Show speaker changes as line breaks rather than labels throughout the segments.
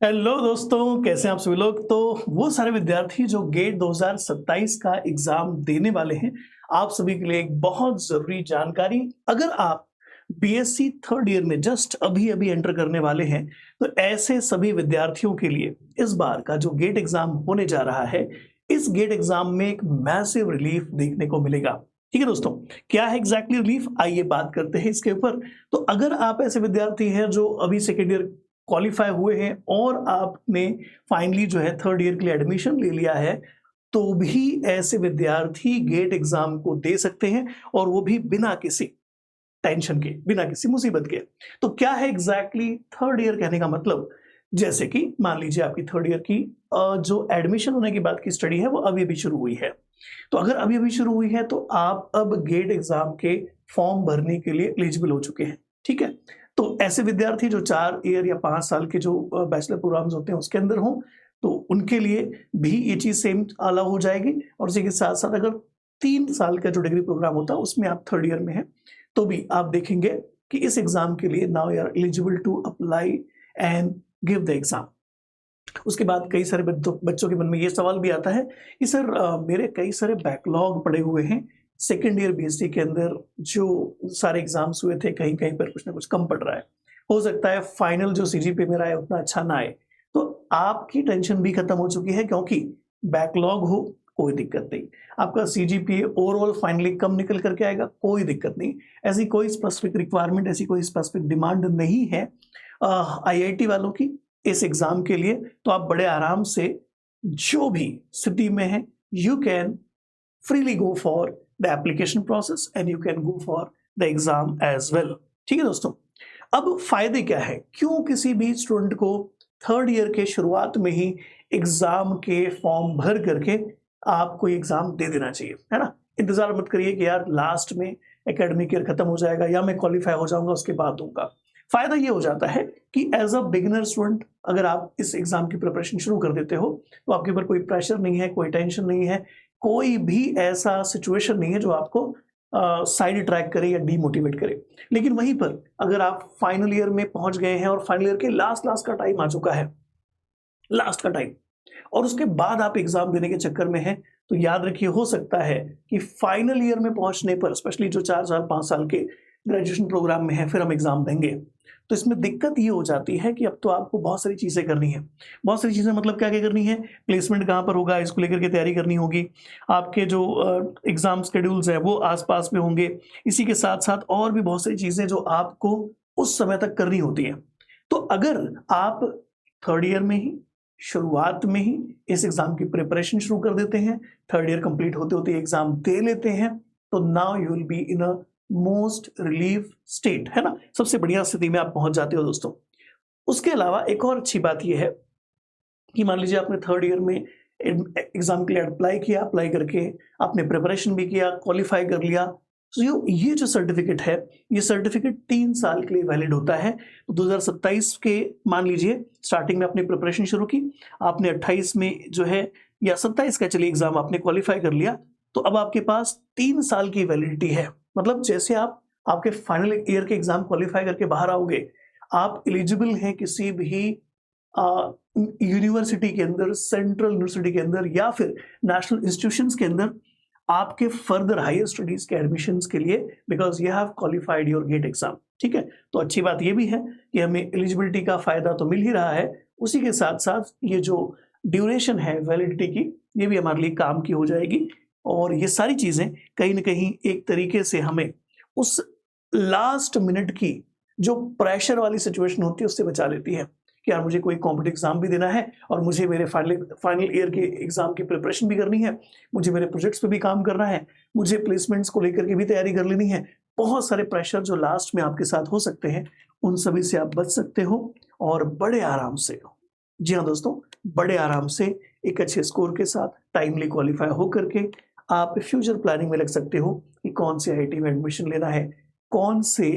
Hello दोस्तों, कैसे हैं आप सभी लोग। तो वो सारे विद्यार्थी जो गेट 2027 का एग्जाम देने वाले हैं, आप सभी के लिए एक बहुत जरूरी जानकारी। अगर आप बीएससी थर्ड ईयर में जस्ट अभी अभी एंटर करने वाले हैं, तो ऐसे सभी विद्यार्थियों के लिए इस बार का जो गेट एग्जाम होने जा रहा है, इस गेट एग्जाम में एक मैसिव रिलीफ देखने को मिलेगा। ठीक है दोस्तों, क्या है एग्जैक्टली रिलीफ, आइए बात करते हैं इसके ऊपर। तो अगर आप ऐसे विद्यार्थी हैं जो अभी सेकेंड ईयर क्वालिफाई हुए हैं और आपने फाइनली जो है थर्ड ईयर के लिए एडमिशन ले लिया है, तो भी ऐसे विद्यार्थी गेट एग्जाम को दे सकते हैं, और वो भी बिना किसी टेंशन के, बिना किसी मुसीबत के। तो क्या है एग्जैक्टली थर्ड ईयर कहने का मतलब, जैसे कि मान लीजिए आपकी थर्ड ईयर की जो एडमिशन होने की बात की स्टडी है वो अभी अभी शुरू हुई है। तो अगर अभी अभी शुरू हुई है तो आप अब गेट एग्जाम के फॉर्म भरने के लिए एलिजिबल हो चुके हैं। ठीक है, तो ऐसे विद्यार्थी जो 4 ईयर या 5 साल के जो बैचलर प्रोग्राम्स होते हैं उसके अंदर हों, तो उनके लिए भी ये चीज सेम अलाउ हो जाएगी। और उसी के साथ साथ अगर 3 साल का जो डिग्री प्रोग्राम होता है उसमें आप थर्ड ईयर में हैं, तो भी आप देखेंगे कि इस एग्जाम के लिए now you are eligible to apply and give the exam. उसके बाद कई सारे बच्चों के मन में ये सवाल भी आता है कि सर मेरे कई सारे बैकलॉग पड़े हुए हैं सेकेंड ईयर बीएससी के अंदर, जो सारे एग्जाम्स हुए थे कहीं कहीं पर कुछ ना कुछ कम पड़ रहा है, हो सकता है फाइनल जो सीजीपीए मेरा है उतना अच्छा ना आए। तो आपकी टेंशन भी खत्म हो चुकी है, क्योंकि बैकलॉग हो कोई दिक्कत नहीं, आपका सीजीपीए ओवरऑल फाइनली कम निकल करके आएगा, कोई दिक्कत नहीं। ऐसी कोई स्पेसिफिक रिक्वायरमेंट, ऐसी कोई स्पेसिफिक डिमांड नहीं है आईआईटी वालों की इस एग्जाम के लिए। तो आप बड़े आराम से जो भी सिटी में है, you can freely go for the application process and you can go for the exam as well। ठीक है दोस्तों, अब फायदे क्या है, क्यों किसी भी स्टूडेंट को थर्ड ईयर के शुरुआत में ही एग्जाम के फॉर्म भर करके आपको एग्जाम दे देना चाहिए, है ना। इंतजार मत करिए कि यार लास्ट में एकेडमिक ईयर खत्म हो जाएगा या मैं क्वालिफाई हो जाऊंगा उसके बाद दूंगा। फायदा ये हो जाता है कि एज अ बिगिनर स्टूडेंट अगर आप इस एग्जाम की प्रिपरेशन शुरू कर देते हो, तो आपके ऊपर कोई प्रेशर नहीं है, कोई टेंशन नहीं है, कोई भी ऐसा सिचुएशन नहीं है जो आपको साइड ट्रैक करे या डीमोटिवेट करे। लेकिन वहीं पर अगर आप फाइनल ईयर में पहुंच गए हैं और फाइनल ईयर के लास्ट का टाइम आ चुका है, लास्ट का टाइम, और उसके बाद आप एग्जाम देने के चक्कर में हैं, तो याद रखिए हो सकता है कि फाइनल ईयर में पहुंचने पर, स्पेशली जो 4 साल 5 साल के ग्रेजुएशन प्रोग्राम में है, फिर हम एग्जाम देंगे, तो इसमें दिक्कत ये हो जाती है कि अब तो आपको बहुत सारी चीजें करनी है। बहुत सारी चीजें मतलब क्या क्या करनी है, प्लेसमेंट कहाँ पर होगा इसको लेकर के तैयारी करनी होगी, आपके जो एग्जाम शेड्यूल्स है वो आसपास में होंगे, इसी के साथ साथ और भी बहुत सारी चीजें जो आपको उस समय तक करनी होती हैं। तो अगर आप थर्ड ईयर में ही, शुरुआत में ही इस एग्जाम की प्रिपरेशन शुरू कर देते हैं, थर्ड ईयर कंप्लीट होते होते एग्जाम दे लेते हैं, तो now you will be in a most relief state, है ना, सबसे बढ़िया स्थिति में आप पहुंच जाते हो दोस्तों। उसके अलावा एक और अच्छी बात यह है कि मान लीजिए आपने थर्ड ईयर में एग्जाम के लिए अप्लाई किया, अप्लाई करके आपने प्रिपरेशन भी किया, क्वालिफाई कर लिया, तो ये जो सर्टिफिकेट है, ये सर्टिफिकेट 3 साल के लिए वैलिड होता है। तो 2027 के मान लीजिए स्टार्टिंग में आपने प्रिपरेशन शुरू की, आपने 28 में जो है या 27 का चलिए एग्जाम आपने क्वालिफाई कर लिया, तो अब आपके पास 3 साल की वैलिडिटी है। मतलब जैसे आप आपके फाइनल ईयर के एग्जाम क्वालिफाई करके बाहर आओगे, आप एलिजिबल हैं किसी भी यूनिवर्सिटी के अंदर, सेंट्रल यूनिवर्सिटी के अंदर या फिर नेशनल इंस्टीट्यूशंस के अंदर आपके फर्दर हायर स्टडीज के एडमिशंस के लिए, because you have qualified your GATE exam. ठीक है, तो अच्छी बात यह भी है कि हमें एलिजिबिलिटी का फायदा तो मिल ही रहा है, उसी के साथ साथ ये जो ड्यूरेशन है वैलिडिटी की, ये भी हमारे लिए काम की हो जाएगी। और ये सारी चीजें कहीं ना कहीं एक तरीके से हमें उस लास्ट मिनट की जो प्रेशर वाली सिचुएशन होती है उससे बचा लेती है कि यार मुझे कोई कॉम्पिटिटिव एग्जाम भी देना है और मुझे मेरे फाइनल ईयर के एग्जाम की प्रिपरेशन भी करनी है, मुझे मेरे प्रोजेक्ट्स पे भी काम करना है, मुझे प्लेसमेंट्स को लेकर के भी तैयारी कर लेनी है। बहुत सारे प्रेशर जो लास्ट में आपके साथ हो सकते हैं, उन सभी से आप बच सकते हो और बड़े आराम से, जी हाँ दोस्तों, बड़े आराम से एक अच्छे स्कोर के साथ टाइमली क्वालिफाई हो करके आप फ्यूचर प्लानिंग में लग सकते हो कि कौन से आईआईटी में एडमिशन लेना है, कौन से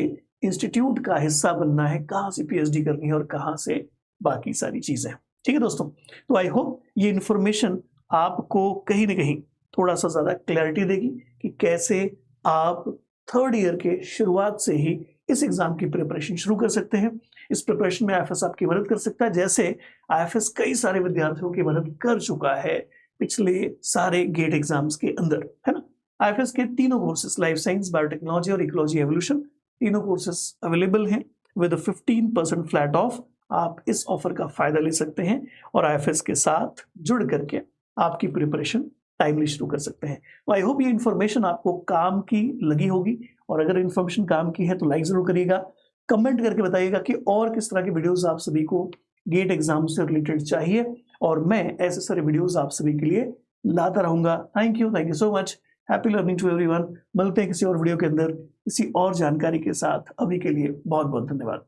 इंस्टीट्यूट का हिस्सा बनना है, कहाँ से पीएचडी करनी है और कहाँ से बाकी सारी चीजें। ठीक है दोस्तों, तो आई होप ये इंफॉर्मेशन आपको कहीं ना कहीं थोड़ा सा ज्यादा क्लैरिटी देगी कि कैसे आप थर्ड ईयर के शुरुआत से ही इस एग्जाम की प्रिपरेशन शुरू कर सकते हैं। इस प्रिपरेशन में आईएफएस आपकी मदद कर सकता है, जैसे आईएफएस कई सारे विद्यार्थियों की मदद कर चुका है पिछले सारे गेट एग्जाम्स के अंदर, है ना। आईएफएस के तीनों कोर्सेस, लाइफ साइंस, बायोटेक्नोलॉजी और इकोलॉजी एवोल्यूशन, तीनों कोर्सेस अवेलेबल हैं विद 15% फ्लैट ऑफ। आप इस ऑफर का फायदा ले सकते हैं और आईएफएस के साथ जुड़ करके आपकी प्रिपरेशन टाइमली शुरू कर सकते हैं। तो आई होप ये इन्फॉर्मेशन आपको काम की लगी होगी, और अगर इन्फॉर्मेशन काम की है तो लाइक जरूर करिएगा, कमेंट करके बताइएगा कि और किस तरह की वीडियोस आप सभी को गेट एग्जाम से रिलेटेड चाहिए, और मैं ऐसे सारे वीडियोस आप सभी के लिए लाता रहूंगा। Thank you so much. Happy learning to everyone. मिलते हैं किसी और वीडियो के अंदर किसी और जानकारी के साथ। अभी के लिए बहुत बहुत धन्यवाद।